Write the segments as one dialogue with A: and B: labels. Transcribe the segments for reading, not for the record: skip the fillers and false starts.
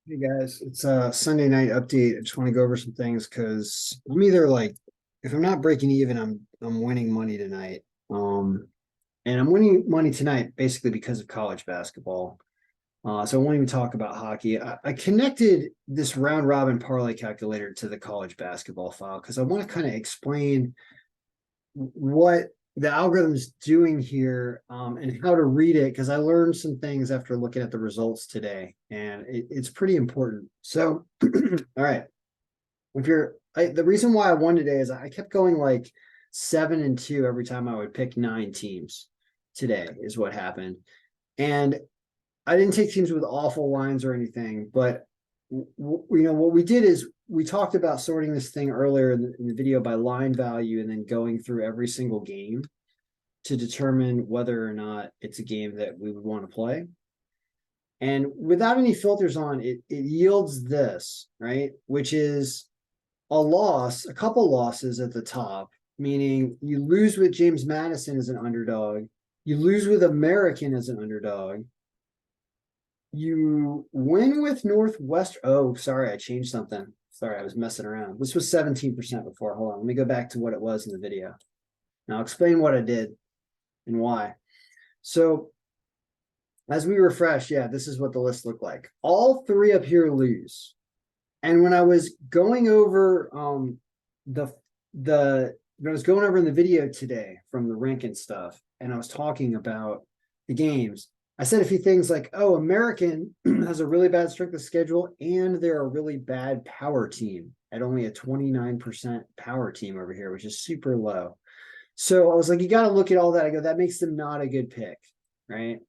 A: Hey guys, it's a Sunday night update. I just want to go over some things because I'm either like, if I'm not breaking even, I'm winning money tonight. And I'm winning money tonight basically because of college basketball. So I won't even talk about hockey. I connected this round robin parlay calculator to the college basketball file because I want to kind of explain what the algorithm's doing here, and how to read it, because I learned some things after looking at the results today, and it's pretty important. So, all right, the reason why I won today is I kept going like 7-2 every time I would pick 9 teams. Today is what happened, and I didn't take teams with awful lines or anything, but what we did is we talked about sorting this thing earlier in the video by line value and then going through every single game to determine whether or not it's a game that we would want to play. And without any filters on, it yields this, right? Which is a couple losses at the top, meaning you lose with James Madison as an underdog, you lose with American as an underdog, you win with Northwestern. Oh, sorry, I changed something. Sorry, I was messing around. This was 17% before. Hold on, let me go back to what it was in the video. Now I'll explain what I did and why. So as we refresh, yeah, this is what the list looked like. All three up here lose. And when I was going over the when I was going over in the video today from the rank and stuff, and I was talking about the games, I said a few things like, oh, American has a really bad strength of schedule, and they're a really bad power team at only a 29% power team over here, which is super low. So I was like, you got to look at all that. I go, that makes them not a good pick, right?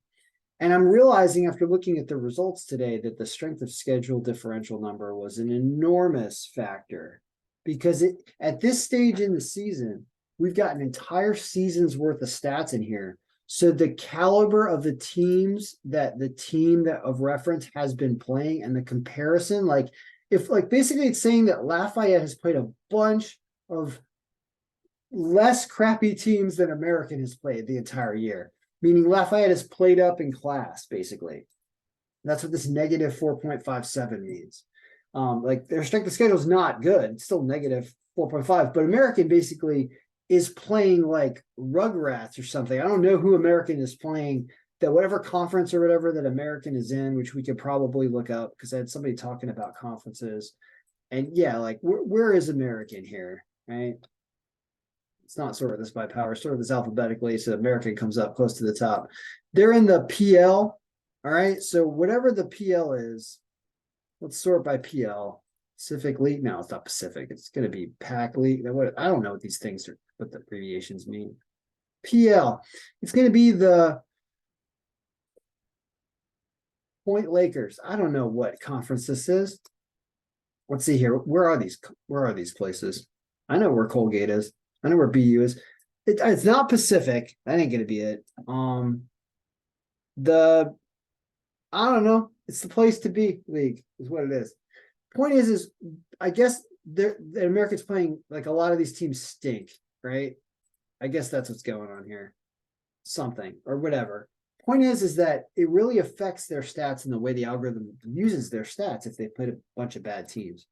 A: And I'm realizing after looking at the results today that the strength of schedule differential number was an enormous factor, because at this stage in the season, we've got an entire season's worth of stats in here. So the caliber of the teams that the team that of reference has been playing, and the comparison, like if like basically it's saying that Lafayette has played a bunch of less crappy teams than American has played the entire year, meaning Lafayette has played up in class, basically. That's what this negative 4.57 means. Like their strength of schedule is not good. It's still negative 4.5, but American basically is playing like Rugrats or something. I don't know who American is playing, that whatever conference or whatever that American is in, which we could probably look up because I had somebody talking about conferences. And yeah, like where is American here, right? It's not sort of this by power, sort of this alphabetically, so American comes up close to the top. They're in the PL. All right. So whatever the PL is, let's sort by PL. Pacific League. No, it's not Pacific. It's going to be PAC League. I don't know what these things are, what the abbreviations mean. PL. It's going to be the Point Lakers. I don't know what conference this is. Let's see here. Where are these? Where are these places? I know where Colgate is. I know where BU is. It's not Pacific. That ain't gonna be it. The I don't know. It's the place to be league is what it is. Point is I guess the Americans playing, like, a lot of these teams stink, right? I guess that's what's going on here. Something or whatever. Point is that it really affects their stats and the way the algorithm uses their stats if they played a bunch of bad teams.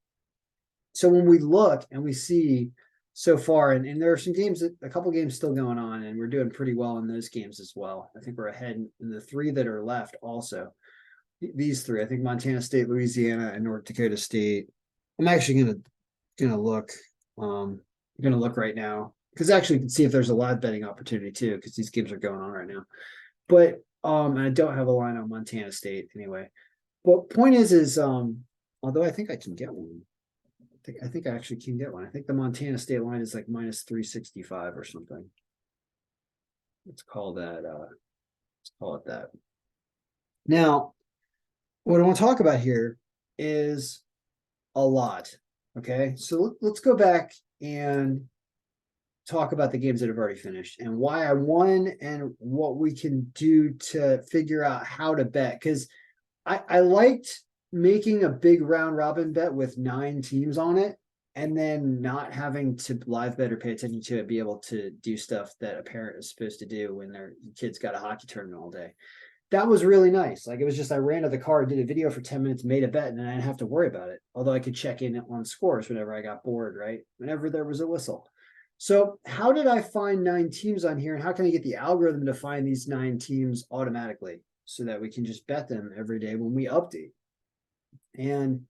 A: So when we look and we see so far, and there are some games, a couple games still going on, and we're doing pretty well in those games as well. I think we're ahead in the three that are left also. These three, I think Montana State, Louisiana, and North Dakota State. I'm actually gonna look. I'm gonna look right now because actually you can see if there's a live betting opportunity too, because these games are going on right now. But I don't have a line on Montana State anyway. But point is although I think I can get one. I think I actually can get one. I think the Montana State line is like minus 365 or something. Let's call that let's call it that. Now, what I want to talk about here is a lot. Okay. So let's go back and talk about the games that have already finished and why I won and what we can do to figure out how to bet. Because I liked making a big round robin bet with 9 teams on it, and then not having to live bet or pay attention to it, be able to do stuff that a parent is supposed to do when their kid's got a hockey tournament all day. that was really nice. Like it was just, I ran to the car, did a video for 10 minutes, made a bet, and then I didn't have to worry about it. Although I could check in on scores whenever I got bored, right? Whenever there was a whistle. So how did I find 9 teams on here, and how can I get the algorithm to find these 9 teams automatically so that we can just bet them every day when we update? And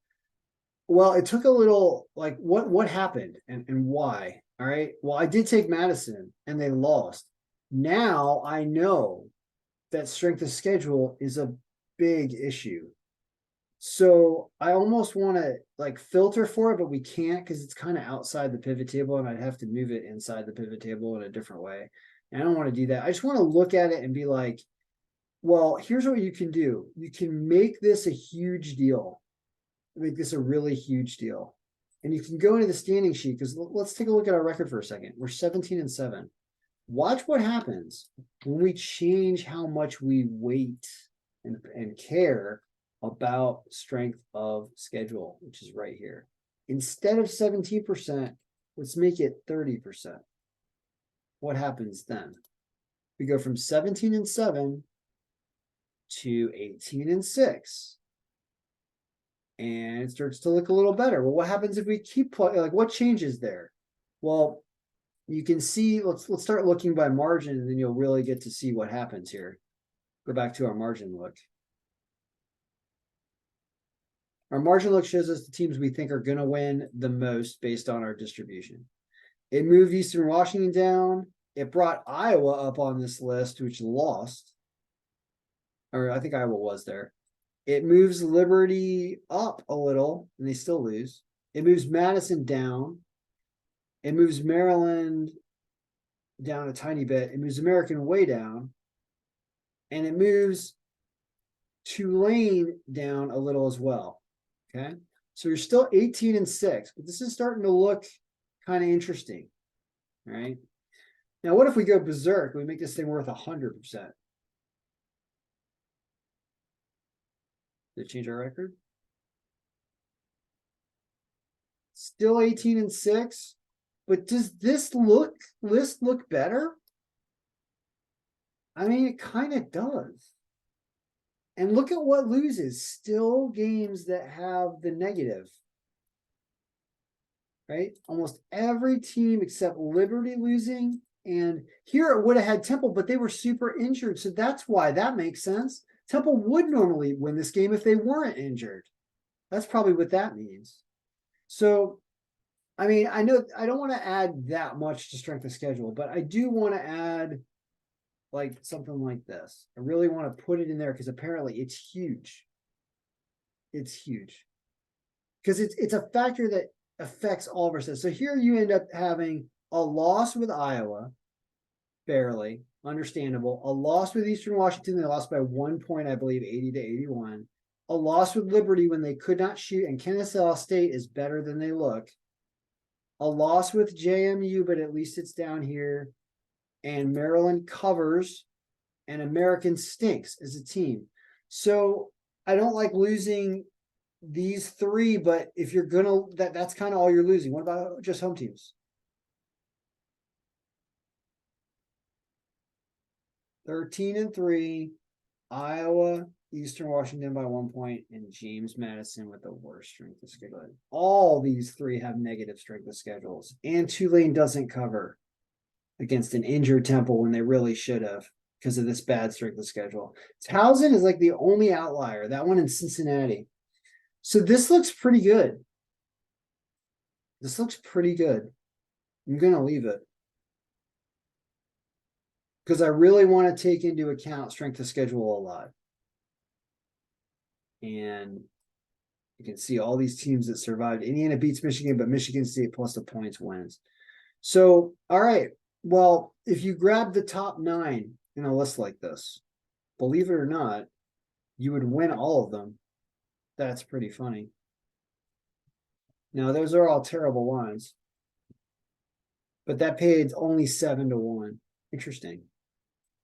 A: well, it took a little, like what happened and why? All right. Well, I did take Madison and they lost. Now I know that strength of schedule is a big issue. So I almost want to like filter for it, but we can't because it's kind of outside the pivot table and I'd have to move it inside the pivot table in a different way. And I don't want to do that. I just want to look at it and be like, well, here's what you can do. You can make this a huge deal. Make this a really huge deal. And you can go into the standing sheet because let's take a look at our record for a second. We're 17-7. Watch what happens when we change how much we weight and care about strength of schedule, which is right here. Instead of 17%, let's make it 30%. What happens then? We go from 17-7 to 18-6. And it starts to look a little better. Well, what happens if we keep like what changes there? Well, you can see, let's start looking by margin, and then you'll really get to see what happens here. Go back to our margin look. Our margin look shows us the teams we think are going to win the most based on our distribution. It moved Eastern Washington down. It brought Iowa up on this list, which lost. Or I think Iowa was there. It moves Liberty up a little, and they still lose. It moves Madison down. It moves Maryland down a tiny bit. It moves American way down. And it moves Tulane down a little as well. Okay. So you're still 18-6, but this is starting to look kind of interesting. All right. Now, what if we go berserk? We make this thing worth 100%. Did it change our record? Still 18-6, but does this list look better? I mean, it kind of does. And look at what loses. Still games that have the negative. Right? Almost every team except Liberty losing. And here it would have had Temple, but they were super injured. So that's why that makes sense. Temple would normally win this game if they weren't injured. That's probably what that means. So, I mean, I know I don't want to add that much to strength of schedule, but I do want to add like something like this. I really want to put it in there because apparently it's huge. It's huge. Because it's a factor that affects all of our sets. So here you end up having a loss with Iowa, barely, understandable. A loss with Eastern Washington, they lost by 1 point, I believe, 80-81. A loss with Liberty when they could not shoot, and Kennesaw State is better than they look. A loss with JMU, but at least it's down here. And Maryland covers, and American stinks as a team. So I don't like losing these 3, but if you're gonna, that's kind of all you're losing. What about just home teams? 13-3, Iowa, Eastern Washington by 1 point, and James Madison with the worst strength of schedule. All these 3 have negative strength of schedules, and Tulane doesn't cover against an injured Temple when they really should have because of this bad strength of schedule. Towson is like the only outlier, that one in Cincinnati. So this looks pretty good. This looks pretty good. I'm going to leave it because I really want to take into account strength of schedule a lot. And you can see all these teams that survived. Indiana beats Michigan, but Michigan State plus the points wins. So, all right. Well, if you grab the top 9 in a list like this, believe it or not, you would win all of them. That's pretty funny. Now, those are all terrible ones. But that paid only 7-1. Interesting.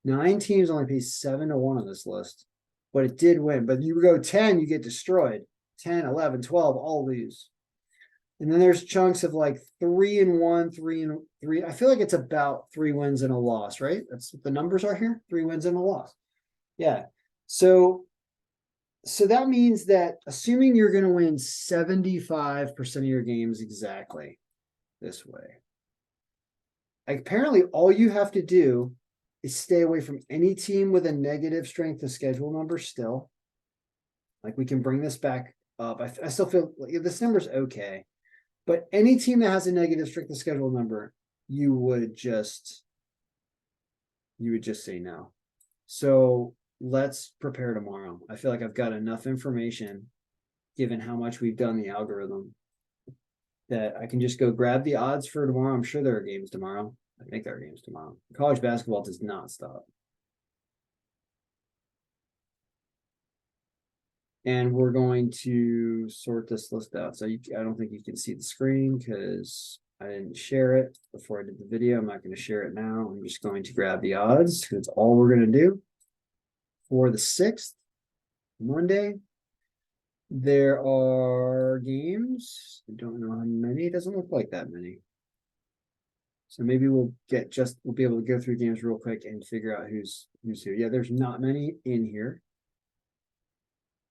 A: 9 teams only pay 7-1 on this list. But it did win. But you go 10, you get destroyed. 10, 11, 12, all lose. And then there's chunks of like 3-1, 3-3. I feel like it's about 3 wins and a loss, right? That's what the numbers are here. 3 wins and a loss. Yeah. So that means that assuming you're going to win 75% of your games exactly this way, apparently all you have to do is stay away from any team with a negative strength of schedule number still. Like we can bring this back up. I still feel like this number's okay, but any team that has a negative strength of schedule number, you would just say no. So let's prepare tomorrow. I feel like I've got enough information, given how much we've done the algorithm, that I can just go grab the odds for tomorrow. I'm sure there are games tomorrow. I think there are games tomorrow. College basketball does not stop. And we're going to sort this list out. So I don't think you can see the screen because I didn't share it before I did the video. I'm not going to share it now. I'm just going to grab the odds. That's all we're going to do. For the 6th, Monday, there are games. I don't know how many. It doesn't look like that many. So maybe we'll be able to go through games real quick and figure out who's who. Yeah, there's not many in here.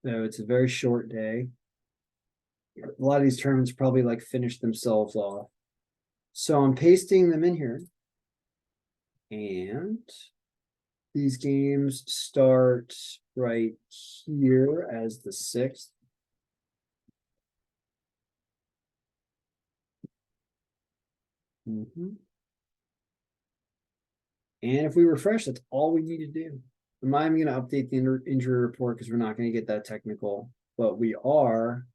A: So it's a very short day. A lot of these tournaments probably like finish themselves off. So I'm pasting them in here. And these games start right here as the 6th. And if we refresh, that's all we need to do. I'm not even going to update the injury report because we're not going to get that technical, but we are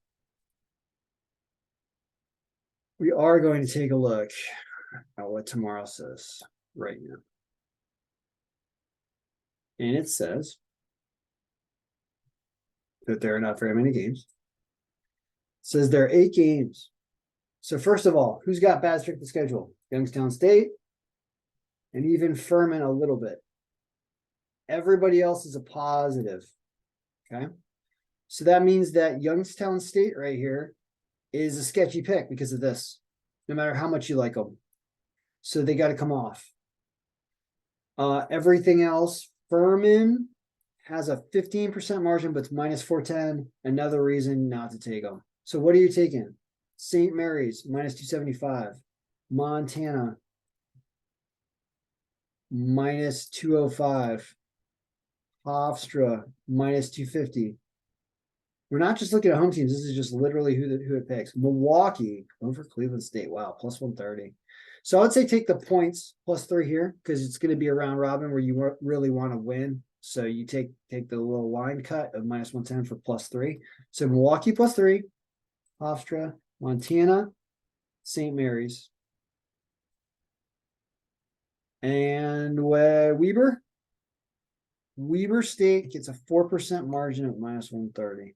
A: going to take a look at what tomorrow says right now. And it says that there are not very many games. It says there are 8 games. So first of all, who's got bad strength of schedule? Youngstown State and even Furman a little bit. Everybody else is a positive. Okay. So that means that Youngstown State right here is a sketchy pick because of this, no matter how much you like them. So they got to come off. Everything else, Furman has a 15% margin, but it's minus 410. Another reason not to take them. So what are you taking? St. Mary's, minus 275. Montana, minus 205. Hofstra, minus 250. We're not just looking at home teams. This is just literally who it picks. Milwaukee over Cleveland State. Wow, plus 130. So I would say take the points plus 3 here because it's going to be a round robin where you really want to win. So you take the little line cut of minus 110 for plus 3. So Milwaukee plus 3, Hofstra, Montana, St. Mary's, and Weber State gets a 4% margin at minus 130.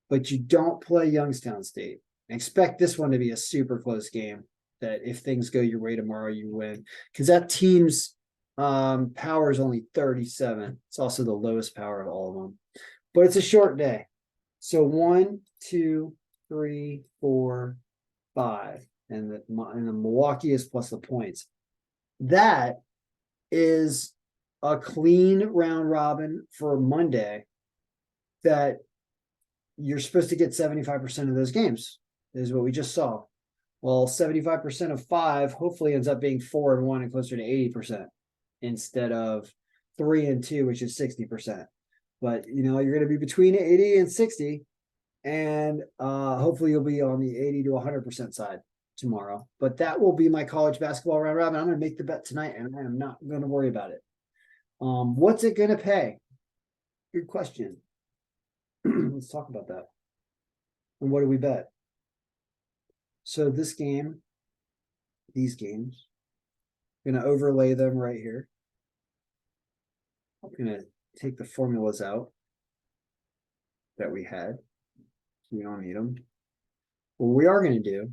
A: But you don't play Youngstown State. I expect this one to be a super close game, that if things go your way tomorrow, you win. Because that team's power is only 37. It's also the lowest power of all of them. But it's a short day. So 1, 2, 3, 4, 5. And the Milwaukee is plus the points. That is a clean round robin for Monday that you're supposed to get 75% of those games, is what we just saw. Well, 75% of 5 hopefully ends up being 4 and 1 and closer to 80% instead of 3 and 2, which is 60%. But you're going to be between 80 and 60, and hopefully you'll be on the 80 to 100% side tomorrow. But that will be my college basketball round robin. I'm going to make the bet tonight, and I am not going to worry about it. What's it going to pay? Good question. Let's talk about that. And what do we bet? So these games, I'm going to overlay them right here. I'm going to take the formulas out that we had. We don't need them. What we are going to do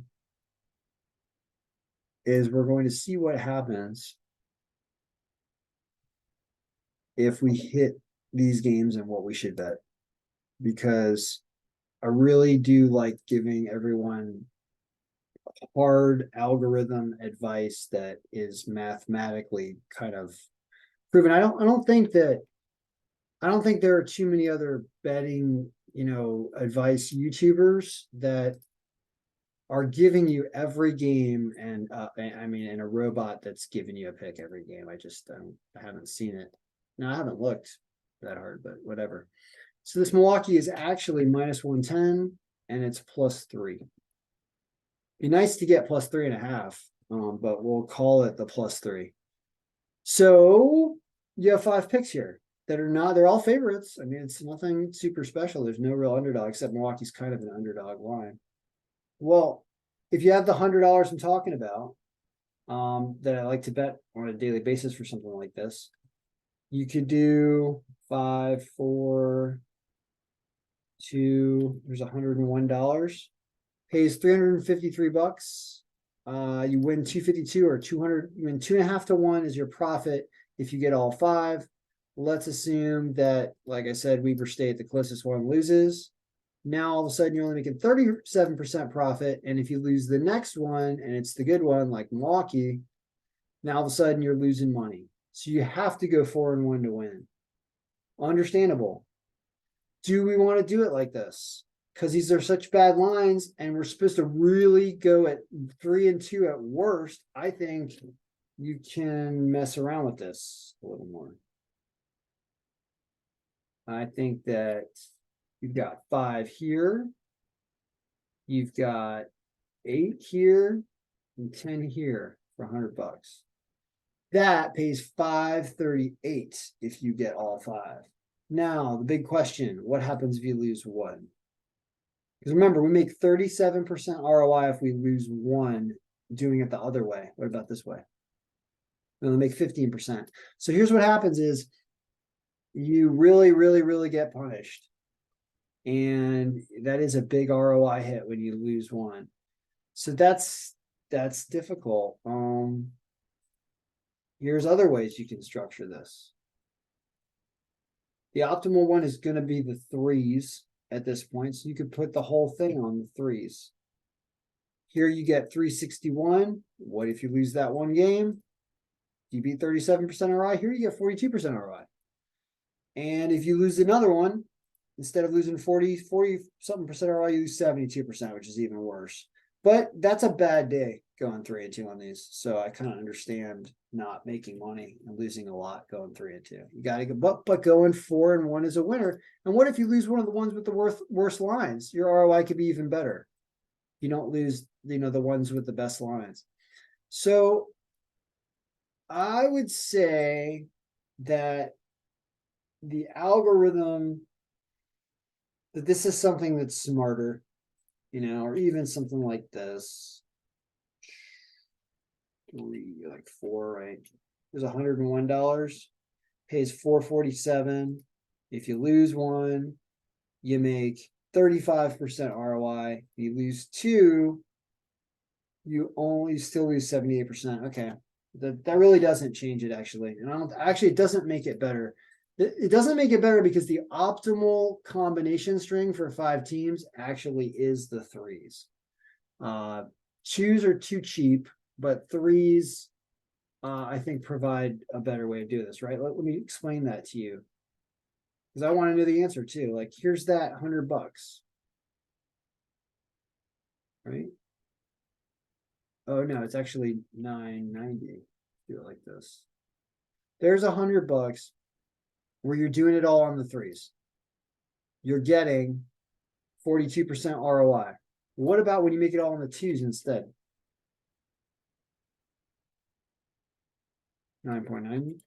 A: is we're going to see what happens if we hit these games and what we should bet. Because I really do like giving everyone hard algorithm advice that is mathematically kind of proven. I don't think that I don't think there are too many other betting, advice YouTubers that are giving you every game and and a robot that's giving you a pick every game. I haven't seen it. No, I haven't looked that hard, but whatever. So this Milwaukee is actually minus 110 and it's +3. Be nice to get +3.5, but we'll call it the +3. So you have 5 picks here that are not, they're all favorites. I mean, it's nothing super special. There's no real underdog, except Milwaukee's kind of an underdog line. Well, if you have the $100 I'm talking about, that I like to bet on a daily basis for something like this, you could do 5, 4, 2, there's $101, pays 353 bucks. You win 252 or 200, you win 2.5 to 1 is your profit if you get all 5. Let's assume that, like I said, Weber State, the closest one, loses. Now all of a sudden you're only making 37% profit. And if you lose the next one and it's the good one, like Milwaukee, now all of a sudden you're losing money. So you have to go 4-1 to win. Understandable. Do we want to do it like this? Because these are such bad lines and we're supposed to really go at 3-2 at worst. I think you can mess around with this a little more. I think that you've got 5 here. You've got 8 here and 10 here for $100. That pays 538 if you get all 5. Now, the big question, what happens if you lose 1? Because remember, we make 37% ROI if we lose 1 doing it the other way. What about this way? We only make 15%. So here's what happens is you really, really, really get punished. And that is a big ROI hit when you lose 1. So that's difficult. Here's other ways you can structure this. The optimal one is going to be the 3s at this point. So you could put the whole thing on the 3s. Here you get 361. What if you lose that 1 game? You beat 37% ROI. Here you get 42% ROI. And if you lose another one, instead of losing 40 something percent ROI, you lose 72%, which is even worse. But that's a bad day going 3-2 on these. So I kind of understand not making money and losing a lot going 3-2. You got to go, but going 4-1 is a winner. And what if you lose one of the ones with the worst lines? Your ROI could be even better. You don't lose, the ones with the best lines. So I would say that the algorithm, that this is something that's smarter, or even something like this. 3, like 4, right? There's $101, pays 447. If you lose 1, you make 35% ROI. If you lose 2, you still lose 78%. Okay. That really doesn't change it, actually. And it doesn't make it better. It doesn't make it better because the optimal combination string for 5 teams actually is the 3s. 2s are too cheap, but 3s, I think, provide a better way of doing this, right? Let me explain that to you, because I want to know the answer too. Like, here's that $100, right? Oh no, it's actually $9.90. Do it like this. There's $100 where you're doing it all on the 3s. You're getting 42% ROI. What about when you make it all on the 2s instead? 9.90.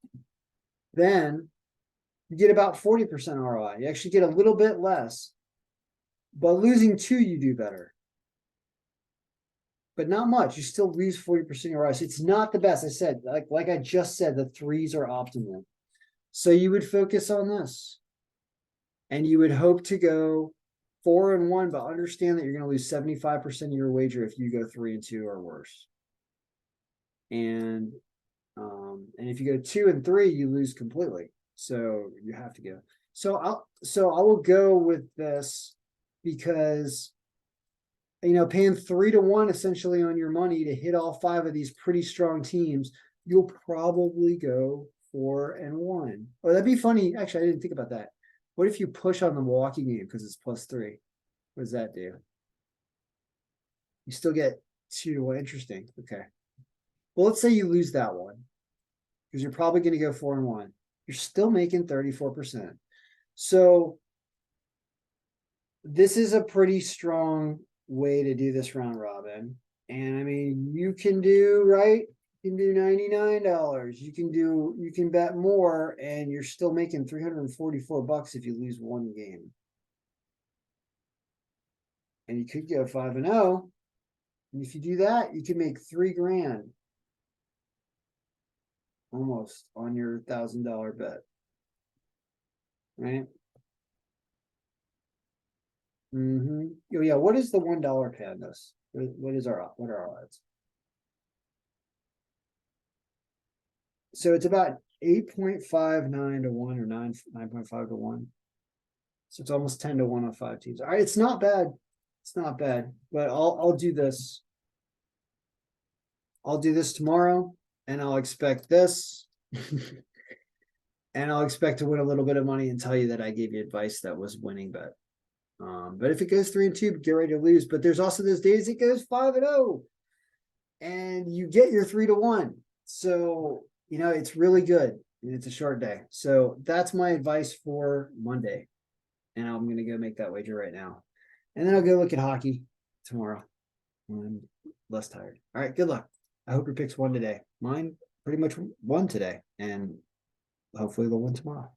A: Then you get about 40% ROI. You actually get a little bit less, but losing 2, you do better. But not much. You still lose 40% ROI. So it's not the best. I said, like I just said, the 3s are optimal. So you would focus on this. And you would hope to go 4-1, but understand that you're going to lose 75% of your wager if you go 3-2 or worse. And if you go 2-3, you lose completely. So you have to go. So I will go with this because, paying 3-1 essentially on your money to hit all 5 of these pretty strong teams, you'll probably go 4-1. Oh, that'd be funny. Actually, I didn't think about that. What if you push on the Milwaukee game because it's +3? What does that do? You still get 2-1. Interesting. Okay. Well, let's say you lose that one because you're probably going to go 4-1. You're still making 34%. So this is a pretty strong way to do this round robin. And I mean, you can do, right? You can do $99. You can bet more and you're still making $344 if you lose one game. And you could go 5-0. And if you do that, you can make $3,000 almost on your $1,000 bet. Right? Oh, yeah. What is the $1 pay on this? What are our odds? So it's about 8.59 to 1 or 9.5 to 1. So it's almost 10 to 1 on 5 teams. All right, it's not bad. It's not bad. But I'll do this. I'll do this tomorrow and I'll expect this. And I'll expect to win a little bit of money and tell you that I gave you advice that was winning bet. But if it goes 3-2, get ready to lose. But there's also those days it goes 5-0 and you get your 3-1. So, it's really good and it's a short day. So that's my advice for Monday. And I'm going to go make that wager right now. And then I'll go look at hockey tomorrow when I'm less tired. All right, good luck. I hope your picks won today. Mine pretty much won today and hopefully they'll win tomorrow.